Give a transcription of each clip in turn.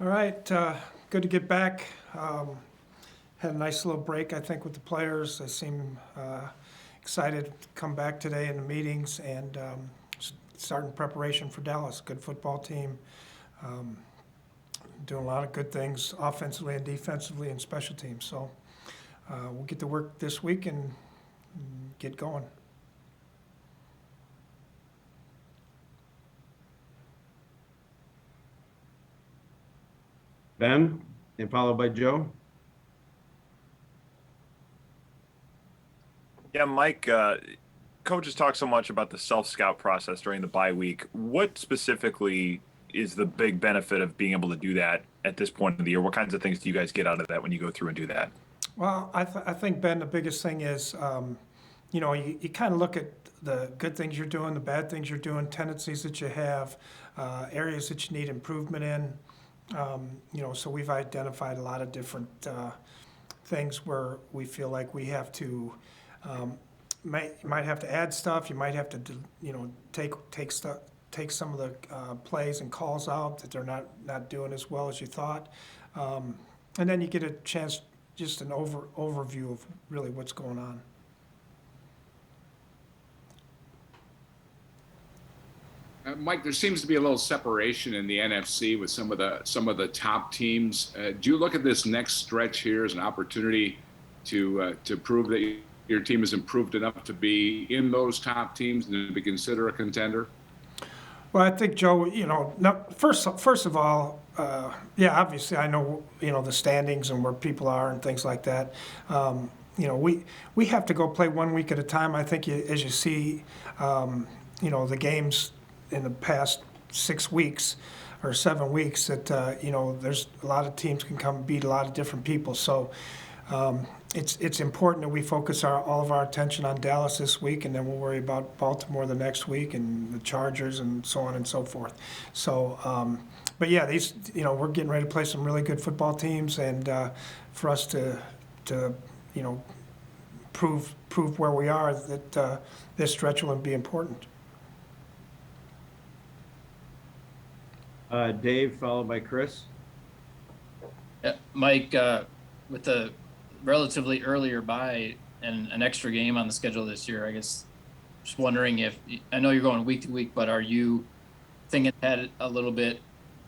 All right, good to get back. Had a nice little break, I think, with the players. They seem excited to come back today in the meetings and starting preparation for Dallas. Good football team, doing a lot of good things offensively and defensively and special teams. So we'll get to work this week and get going. Ben, and followed by Joe. Yeah, Mike, coaches talk so much about the self-scout process during the bye week. What specifically is the big benefit of being able to do that at this point of the year? What kinds of things do you guys get out of that when you go through and do that? Well, I think, Ben, the biggest thing is, you kind of look at the good things you're doing, the bad things you're doing, tendencies that you have, areas that you need improvement in. So we've identified a lot of different things where we feel like we have to, might have to add stuff. You might have to, take some of the plays and calls out that they're not doing as well as you thought, and then you get a chance, just an overview of really what's going on. Mike, there seems to be a little separation in the NFC with some of the top teams. Do you look at this next stretch here as an opportunity to prove that your team has improved enough to be in those top teams and to be considered a contender? Well, I think, Joe, first of all, obviously I know, the standings and where people are and things like that. We have to go play 1 week at a time. I think as you see, the games in the past 6 weeks or 7 weeks that, there's a lot of teams can come beat a lot of different people. So it's important that we focus all of our attention on Dallas this week, and then we'll worry about Baltimore the next week and the Chargers and so on and so forth. So, but yeah, these, we're getting ready to play some really good football teams, and for us to prove where we are, that this stretch will be important. Dave, followed by Chris. Yeah, Mike, with the relatively earlier bye and an extra game on the schedule this year, I guess just wondering if, I know you're going week to week, but are you thinking ahead a little bit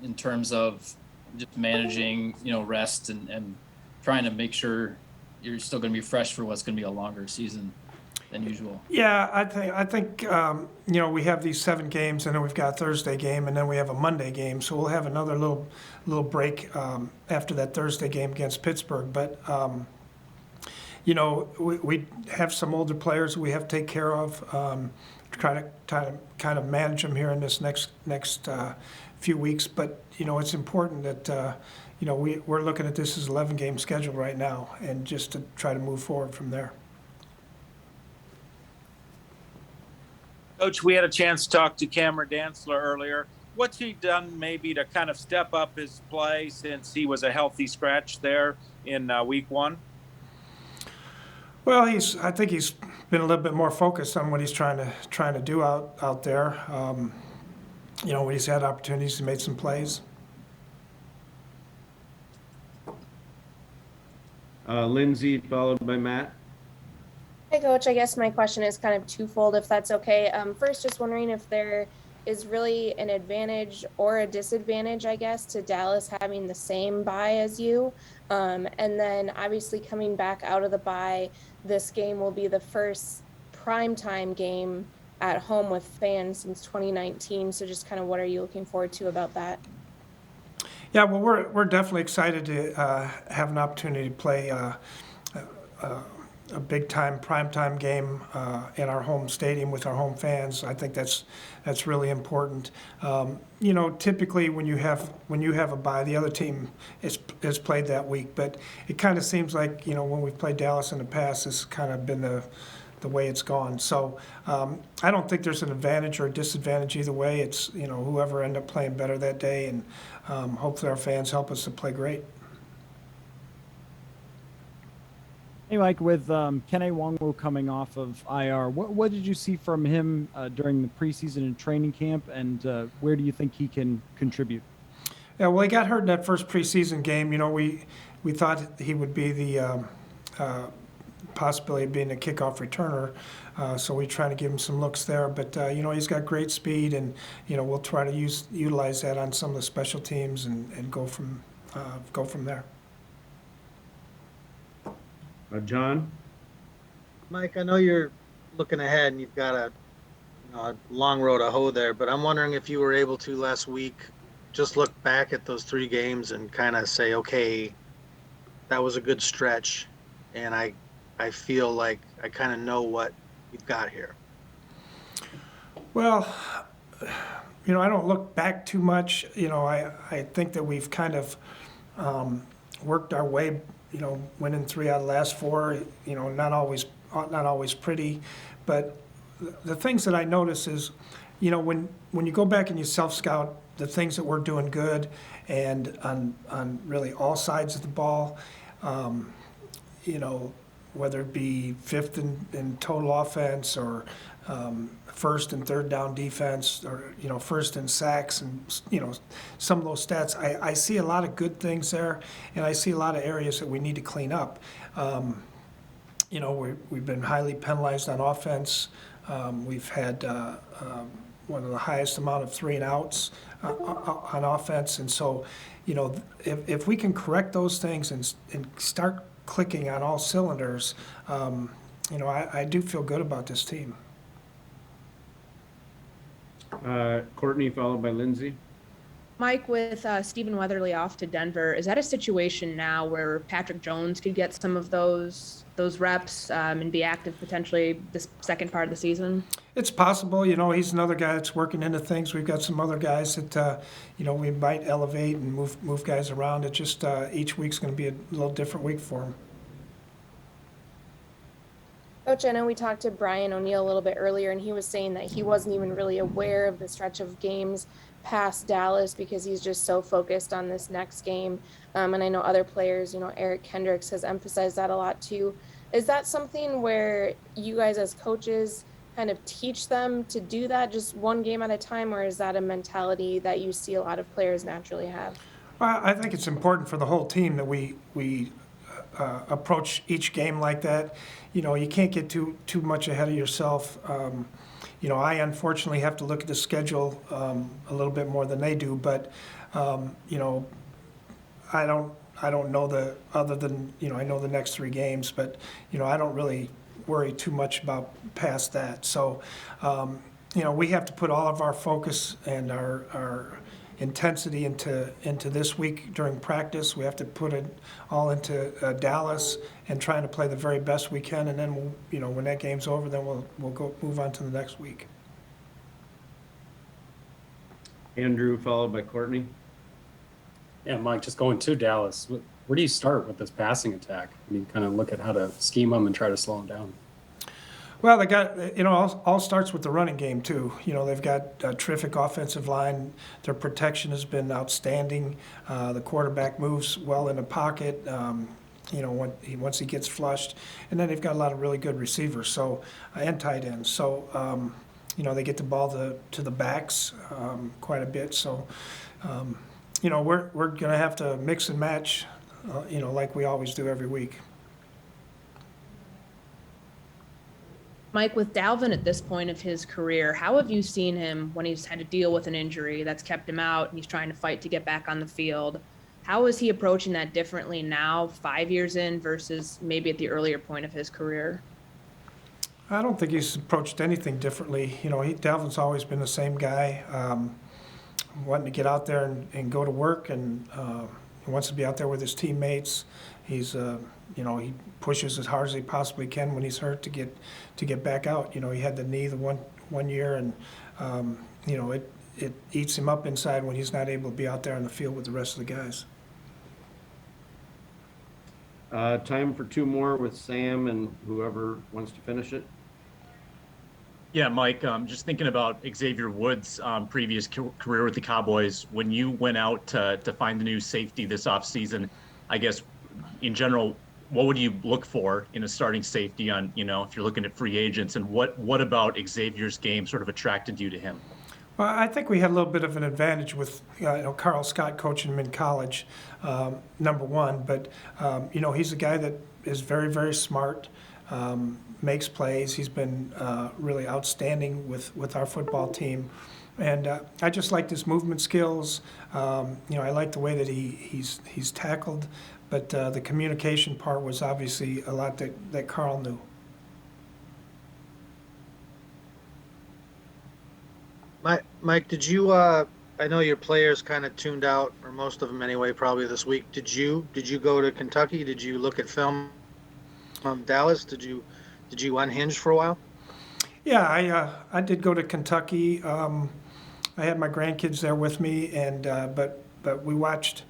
in terms of just managing, rest and trying to make sure you're still going to be fresh for what's going to be a longer season than usual? Yeah, I think we have these 7 games, and then we've got a Thursday game, and then we have a Monday game, so we'll have another little break after that Thursday game against Pittsburgh. But we have some older players we have to take care of. Try to kind of manage them here in this next few weeks. But it's important that we're looking at this as 11-game schedule right now, and just to try to move forward from there. Coach, we had a chance to talk to Cameron Dantzler earlier. What's he done maybe to kind of step up his play since he was a healthy scratch there in week 1? Well, I think he's been a little bit more focused on what he's trying to do out there. When he's had opportunities, he made some plays. Lindsay, followed by Matt. Hey, Coach, I guess my question is kind of twofold, if that's okay. First, just wondering if there is really an advantage or a disadvantage, I guess, to Dallas having the same bye as you. And then obviously coming back out of the bye, this game will be the first primetime game at home with fans since 2019. So just kind of what are you looking forward to about that? Yeah, well, we're definitely excited to have an opportunity to play a big-time primetime game in our home stadium with our home fans. I think that's really important. Typically when you have a bye, the other team is played that week. But it kind of seems like when we've played Dallas in the past, this has kind of been the way it's gone. So I don't think there's an advantage or a disadvantage either way. It's whoever ended up playing better that day, and hopefully our fans help us to play great. Hey, Mike, with Kene Nwangwu coming off of IR, what did you see from him during the preseason and training camp, and where do you think he can contribute? Yeah, well, he got hurt in that first preseason game. You know, we thought he would be the possibility of being a kickoff returner, so we try to give him some looks there. But you know, he's got great speed, and you know, we'll try to utilize that on some of the special teams and go from there. John? Mike, I know you're looking ahead and you've got a long road to hoe there, but I'm wondering if you were able to last week just look back at those 3 games and kind of say, okay, that was a good stretch, and I feel like I kind of know what we've got here. Well, you know, I don't look back too much. You know, I think that we've kind of worked our way, you know, winning 3 out of the last 4, you know, not always pretty. But the things that I notice is, you know, when you go back and you self-scout the things that we're doing good and on really all sides of the ball, you know, whether it be 5th in total offense or 1st and 3rd down defense, or you know, 1st in sacks, and you know, some of those stats, I see a lot of good things there, and I see a lot of areas that we need to clean up. You know, we've been highly penalized on offense. We've had one of the highest amount of 3 and outs on offense, and so you know, if we can correct those things and start clicking on all cylinders, you know, I do feel good about this team. Courtney, followed by Lindsay. Mike, with Stephen Weatherly off to Denver, is that a situation now where Patrick Jones could get some of those reps and be active potentially this second part of the season? It's possible. You know, he's another guy that's working into things. We've got some other guys that, you know, we might elevate and move guys around. It just each week's going to be a little different week for him. Coach, I know we talked to Brian ONeill a little bit earlier, and he was saying that he wasn't even really aware of the stretch of games past Dallas because he's just so focused on this next game. And I know other players, you know, Eric Kendricks has emphasized that a lot too. Is that something where you guys as coaches kind of teach them to do that just one game at a time, or is that a mentality that you see a lot of players naturally have? Well, I think it's important for the whole team that we approach each game like that. You know, you can't get too much ahead of yourself. You know, I unfortunately have to look at the schedule a little bit more than they do, but you know, I don't know other than, you know, I know the next 3 games, but you know, I don't really worry too much about past that. So you know, we have to put all of our focus and our intensity into this week during practice. We have to put it all into Dallas and trying to play the very best we can, and then we'll, you know, when that game's over, then we'll go move on to the next week. Andrew, followed by Courtney. Yeah, Mike, just going to Dallas, where do you start with this passing attack? I mean, kind of look at how to scheme them and try to slow them down. Well, they got, you know, all starts with the running game too. You know, they've got a terrific offensive line. Their protection has been outstanding. The quarterback moves well in the pocket, you know, once he gets flushed. And then they've got a lot of really good receivers, so and tight ends. So, you know, they get the ball to the backs quite a bit. So, you know, we're going to have to mix and match, you know, like we always do every week. Mike, with Dalvin at this point of his career, how have you seen him when he's had to deal with an injury that's kept him out and he's trying to fight to get back on the field? How is he approaching that differently now, 5 years in, versus maybe at the earlier point of his career? I don't think he's approached anything differently. You know, Dalvin's always been the same guy, wanting to get out there and go to work, and he wants to be out there with his teammates. He's, you know, he pushes as hard as he possibly can when he's hurt to get back out. You know, he had the knee the one year, and you know, it eats him up inside when he's not able to be out there on the field with the rest of the guys. Time for 2 more with Sam and whoever wants to finish it. Yeah, Mike, just thinking about Xavier Woods' previous career with the Cowboys, when you went out to find the new safety this offseason, I guess in general, what would you look for in a starting safety on, you know, if you're looking at free agents, and what about Xavier's game sort of attracted you to him? Well, I think we had a little bit of an advantage with Carl Scott coaching him in college, number one. But he's a guy that is very, very smart, makes plays. He's been really outstanding with our football team, and I just liked his movement skills. I like the way that he's tackled, but the communication part was obviously a lot that Carl knew. Mike, did you? I know your players kind of tuned out, or most of them anyway, probably this week. Did you go to Kentucky? Did you look at film from Dallas? Did you unhinge for a while? Yeah, I did go to Kentucky. I had my grandkids there with me, and but we watched.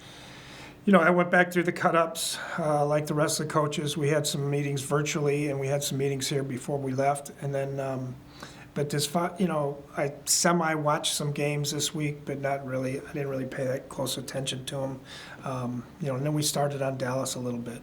I went back through the cut-ups like the rest of the coaches. We had some meetings virtually, and we had some meetings here before we left, and then. But I semi-watched some games this week, but not really. I didn't really pay that close attention to them. And then we started on Dallas a little bit.